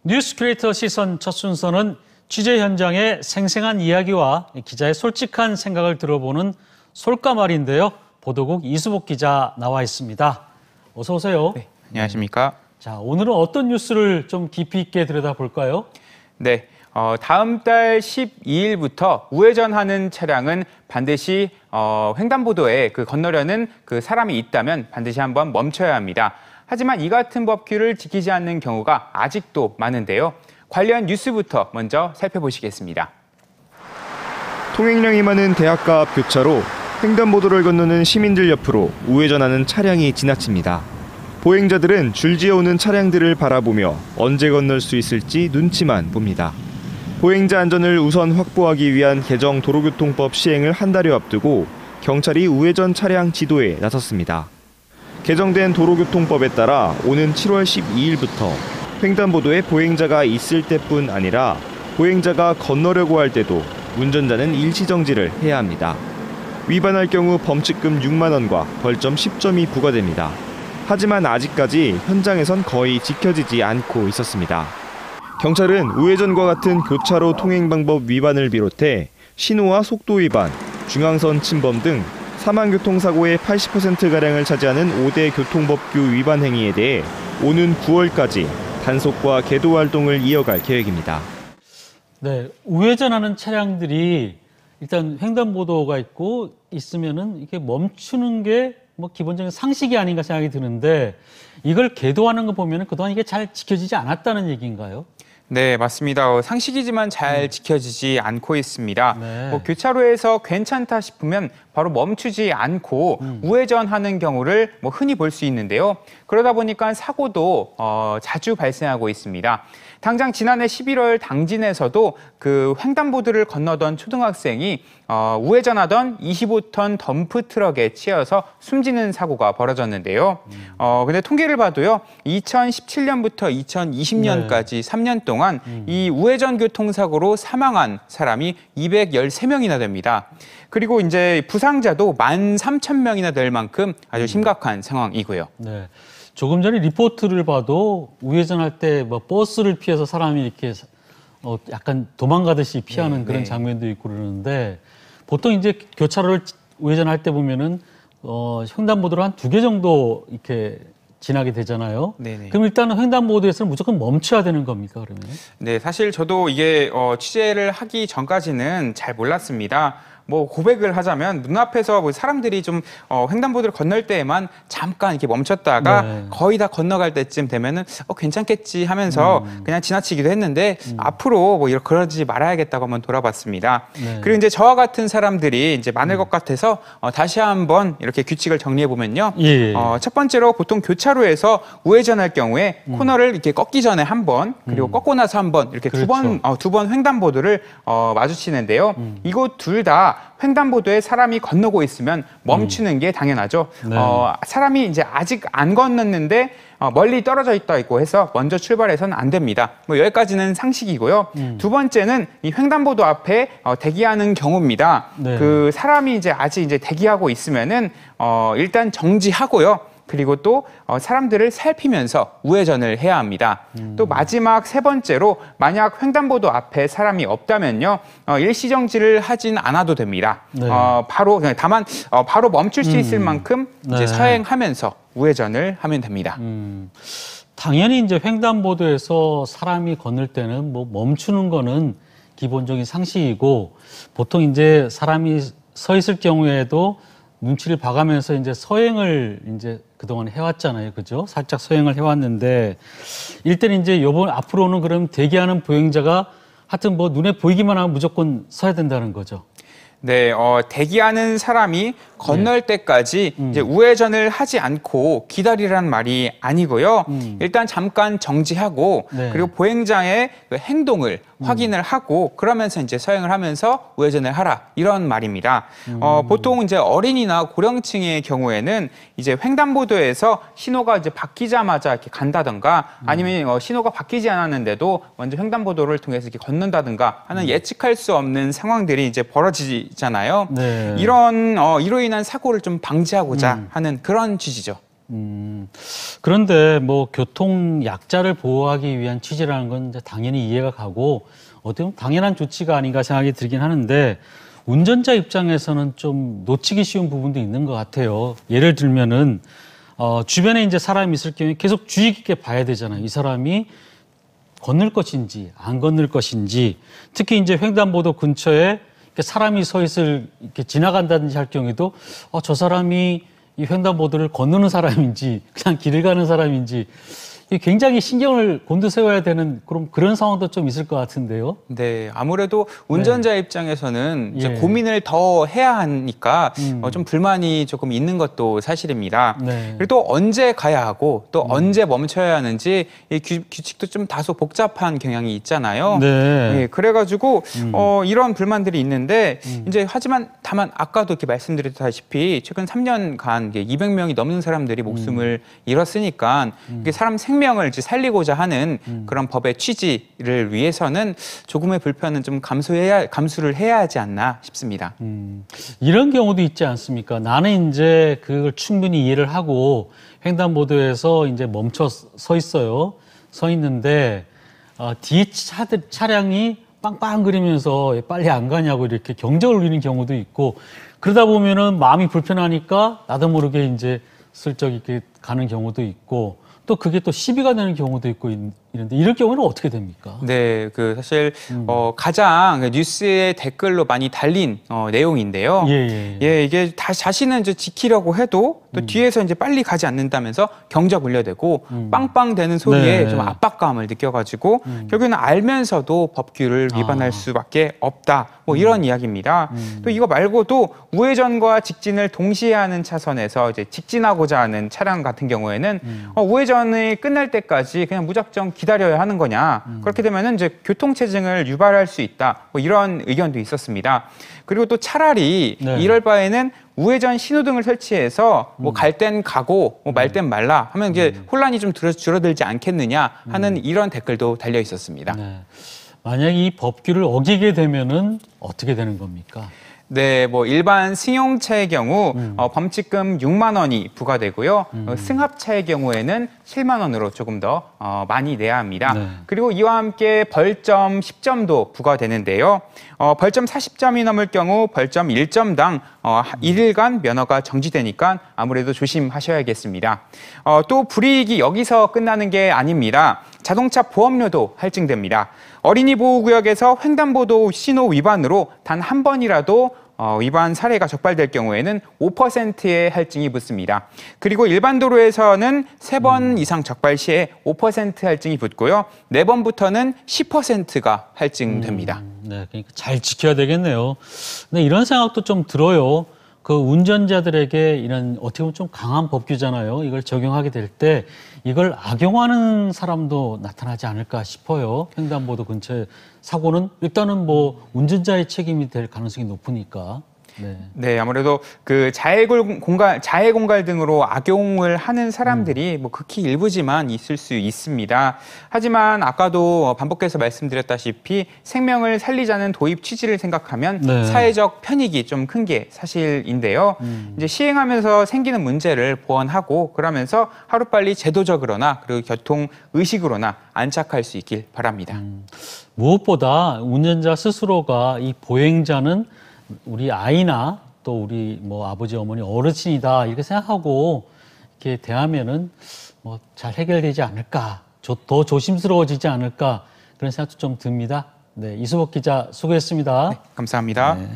뉴스 크리에이터 시선 첫 순서는 취재 현장의 생생한 이야기와 기자의 솔직한 생각을 들어보는 솔까말인데요. 보도국 이수복 기자 나와 있습니다. 어서 오세요. 네, 안녕하십니까. 자, 오늘은 어떤 뉴스를 좀 깊이 있게 들여다볼까요? 네, 다음 달 12일부터 우회전하는 차량은 반드시 횡단보도에 건너려는 그 사람이 있다면 반드시 한번 멈춰야 합니다. 하지만 이 같은 법규를 지키지 않는 경우가 아직도 많은데요. 관련 뉴스부터 먼저 살펴보시겠습니다. 통행량이 많은 대학가 앞 교차로 횡단보도를 건너는 시민들 옆으로 우회전하는 차량이 지나칩니다. 보행자들은 줄지어오는 차량들을 바라보며 언제 건널 수 있을지 눈치만 봅니다. 보행자 안전을 우선 확보하기 위한 개정 도로교통법 시행을 한 달여 앞두고 경찰이 우회전 차량 지도에 나섰습니다. 개정된 도로교통법에 따라 오는 7월 12일부터 횡단보도에 보행자가 있을 때뿐 아니라 보행자가 건너려고 할 때도 운전자는 일시정지를 해야 합니다. 위반할 경우 범칙금 6만 원과 벌점 10점이 부과됩니다. 하지만 아직까지 현장에선 거의 지켜지지 않고 있었습니다. 경찰은 우회전과 같은 교차로 통행 방법 위반을 비롯해 신호와 속도 위반, 중앙선 침범 등 사망교통사고의 80%가량을 차지하는 5대 교통법규 위반 행위에 대해 오는 9월까지 단속과 계도 활동을 이어갈 계획입니다. 네, 우회전하는 차량들이 일단 횡단보도가 있으면은 이렇게 멈추는 게 뭐 기본적인 상식이 아닌가 생각이 드는데 이걸 계도하는 거 보면은 그동안 이게 잘 지켜지지 않았다는 얘기인가요? 네, 맞습니다. 상식이지만 잘 지켜지지 않고 있습니다. 네. 교차로에서 괜찮다 싶으면 바로 멈추지 않고 우회전하는 경우를 흔히 볼 수 있는데요. 그러다 보니까 사고도 자주 발생하고 있습니다. 당장 지난해 11월 당진에서도 그 횡단보도를 건너던 초등학생이 우회전하던 25톤 덤프 트럭에 치여서 숨지는 사고가 벌어졌는데요. 근데 통계를 봐도요, 2017년부터 2020년까지 3년 동안 이 우회전 교통사고로 사망한 사람이 213명이나 됩니다. 그리고 이제 부상자도 13,000명이나 될 만큼 아주 심각한 상황이고요. 네. 조금 전에 리포트를 봐도 우회전할 때 뭐 버스를 피해서 사람이 이렇게 약간 도망가듯이 피하는 그런 장면도 있고 그러는데 보통 이제 교차로를 우회전할 때 보면은 횡단보도를 한 2개 정도 이렇게 지나게 되잖아요. 네네. 그럼 일단은 횡단보도에서는 무조건 멈춰야 되는 겁니까, 그러면? 네, 사실 저도 이게 취재를 하기 전까지는 잘 몰랐습니다. 고백을 하자면 눈앞에서 사람들이 좀 횡단보도를 건널 때에만 잠깐 이렇게 멈췄다가 거의 다 건너갈 때쯤 되면은 괜찮겠지 하면서 그냥 지나치기도 했는데 앞으로 그러지 말아야겠다고 한번 돌아봤습니다. 그리고 이제 저와 같은 사람들이 이제 많을 것 같아서 다시 한번 이렇게 규칙을 정리해 보면요. 첫 번째로 보통 교차로에서 우회전할 경우에 코너를 이렇게 꺾기 전에 한 번, 그리고 꺾고 나서 한 번 이렇게 그렇죠. 두 번 횡단보도를 마주치는데요. 이곳 둘 다 횡단보도에 사람이 건너고 있으면 멈추는 게 당연하죠. 네. 사람이 이제 아직 안 건넜는데 멀리 떨어져 있고 해서 먼저 출발해서는 안 됩니다. 여기까지는 상식이고요. 두 번째는 이 횡단보도 앞에 대기하는 경우입니다. 네. 그 사람이 이제 아직 이제 대기하고 있으면은 일단 정지하고요. 그리고 또 사람들을 살피면서 우회전을 해야 합니다. 또 마지막 세 번째로 만약 횡단보도 앞에 사람이 없다면요, 일시정지를 하진 않아도 됩니다. 네. 다만 바로 멈출 수 있을 만큼 이제 네. 서행하면서 우회전을 하면 됩니다. 당연히 이제 횡단보도에서 사람이 건널 때는 멈추는 거는 기본적인 상식이고 보통 이제 사람이 서 있을 경우에도 눈치를 봐가면서 이제 서행을 이제 그동안 해왔잖아요. 그죠? 살짝 서행을 해왔는데 일단 이제 앞으로는 그럼 대기하는 보행자가 하여튼 눈에 보이기만 하면 무조건 서야 된다는 거죠. 네, 대기하는 사람이 건널 때까지 이제 우회전을 하지 않고 기다리라는 말이 아니고요. 일단 잠깐 정지하고 그리고 보행자의 그 행동을 확인을 하고 그러면서 이제 서행을 하면서 우회전을 하라 이런 말입니다. 보통 이제 어린이나 고령층의 경우에는 이제 횡단보도에서 신호가 이제 바뀌자마자 이렇게 간다든가 아니면 신호가 바뀌지 않았는데도 먼저 횡단보도를 통해서 이렇게 건넌다든가 하는 예측할 수 없는 상황들이 이제 벌어지잖아요. 네. 이런 이로 인한 사고를 좀 방지하고자 하는 그런 취지죠. 그런데 뭐 교통 약자를 보호하기 위한 취지라는 건 이제 당연히 이해가 가고 어떻게 보면 당연한 조치가 아닌가 생각이 들긴 하는데 운전자 입장에서는 좀 놓치기 쉬운 부분도 있는 것 같아요. 예를 들면은 주변에 이제 사람이 있을 경우에 계속 주의 깊게 봐야 되잖아요. 이 사람이 건널 것인지 안 건널 것인지, 특히 이제 횡단보도 근처에 이렇게 사람이 서 있을 이렇게 지나간다든지 할 경우에도 저 사람이 이 횡단보도를 건너는 사람인지 그냥 길을 가는 사람인지 이게 굉장히 신경을 곤두세워야 되는 그런 상황도 좀 있을 것 같은데요. 네, 아무래도 운전자 입장에서는 이제 예. 고민을 더 해야 하니까 좀 불만이 조금 있는 것도 사실입니다. 네. 그리고 또 언제 가야 하고 또 언제 멈춰야 하는지 이 규칙도 좀 다소 복잡한 경향이 있잖아요. 네. 예, 그래가지고 이런 불만들이 있는데 이제 하지만 다만 아까도 이렇게 말씀드렸다시피 최근 3년간 200명이 넘는 사람들이 목숨을 잃었으니까 이게 사람 생명을 이제 살리고자 하는 그런 법의 취지를 위해서는 조금의 불편은 좀 감수를 해야 하지 않나 싶습니다. 이런 경우도 있지 않습니까? 나는 이제 그걸 충분히 이해를 하고 횡단보도에서 이제 멈춰 서 있어요. 서 있는데 뒤에 차량이 빵빵거리면서 빨리 안 가냐고 이렇게 경적을 울리는 경우도 있고, 그러다 보면은 마음이 불편하니까 나도 모르게 이제 슬쩍 이렇게 가는 경우도 있고, 또 그게 또 시비가 되는 경우도 있고 이런데 이럴 경우는 어떻게 됩니까? 네, 사실 가장 뉴스에 댓글로 많이 달린 내용인데요. 예, 이게 자신은 이제 지키려고 해도 또 뒤에서 이제 빨리 가지 않는다면서 경적 울려대고 빵빵대는 소리에 네. 좀 압박감을 느껴가지고 결국에는 알면서도 법규를 위반할 수밖에 없다. 뭐 이런 이야기입니다. 또 이거 말고도 우회전과 직진을 동시에 하는 차선에서 이제 직진하고자 하는 차량 같은 경우에는 우회전이 끝날 때까지 그냥 무작정 기다려야 하는 거냐. 그렇게 되면은 이제 교통체증을 유발할 수 있다. 뭐 이런 의견도 있었습니다. 그리고 또 차라리 네. 이럴 바에는 우회전 신호등을 설치해서 뭐 갈 땐 가고 뭐 말 땐 말라 하면 이게 혼란이 좀 줄어들지 않겠느냐 하는 이런 댓글도 달려 있었습니다. 네. 만약 이 법규를 어기게 되면은 어떻게 되는 겁니까? 네, 뭐 일반 승용차의 경우 범칙금 6만 원이 부과되고요. 승합차의 경우에는 7만 원으로 조금 더 많이 내야 합니다. 네. 그리고 이와 함께 벌점 10점도 부과되는데요. 벌점 40점이 넘을 경우 벌점 1점당 1일간 면허가 정지되니까 아무래도 조심하셔야겠습니다. 또 불이익이 여기서 끝나는 게 아닙니다. 자동차 보험료도 할증됩니다. 어린이 보호구역에서 횡단보도 신호 위반으로 단 한 번이라도 위반 사례가 적발될 경우에는 5%의 할증이 붙습니다. 그리고 일반 도로에서는 3번 이상 적발 시에 5% 할증이 붙고요. 4번부터는 10%가 할증됩니다. 네, 그러니까 잘 지켜야 되겠네요. 근데 이런 생각도 좀 들어요. 그 운전자들에게 이런 어떻게 보면 좀 강한 법규잖아요. 이걸 적용하게 될 때 이걸 악용하는 사람도 나타나지 않을까 싶어요. 횡단보도 근처에 사고는 일단은 뭐 운전자의 책임이 될 가능성이 높으니까. 네, 아무래도 그 자해 공갈 등으로 악용을 하는 사람들이 뭐 극히 일부지만 있을 수 있습니다. 하지만 아까도 반복해서 말씀드렸다시피 생명을 살리자는 도입 취지를 생각하면 네. 사회적 편익이 좀 큰 게 사실인데요. 이제 시행하면서 생기는 문제를 보완하고 그러면서 하루빨리 제도적으로나 그리고 교통 의식으로나 안착할 수 있길 바랍니다. 무엇보다 운전자 스스로가 이 보행자는 우리 아이나 또 우리 뭐 아버지 어머니 어르신이다 이렇게 생각하고 이렇게 대하면은 뭐 잘 해결되지 않을까, 더 조심스러워지지 않을까 그런 생각도 좀 듭니다. 네, 이수복 기자 수고했습니다. 네, 감사합니다. 네.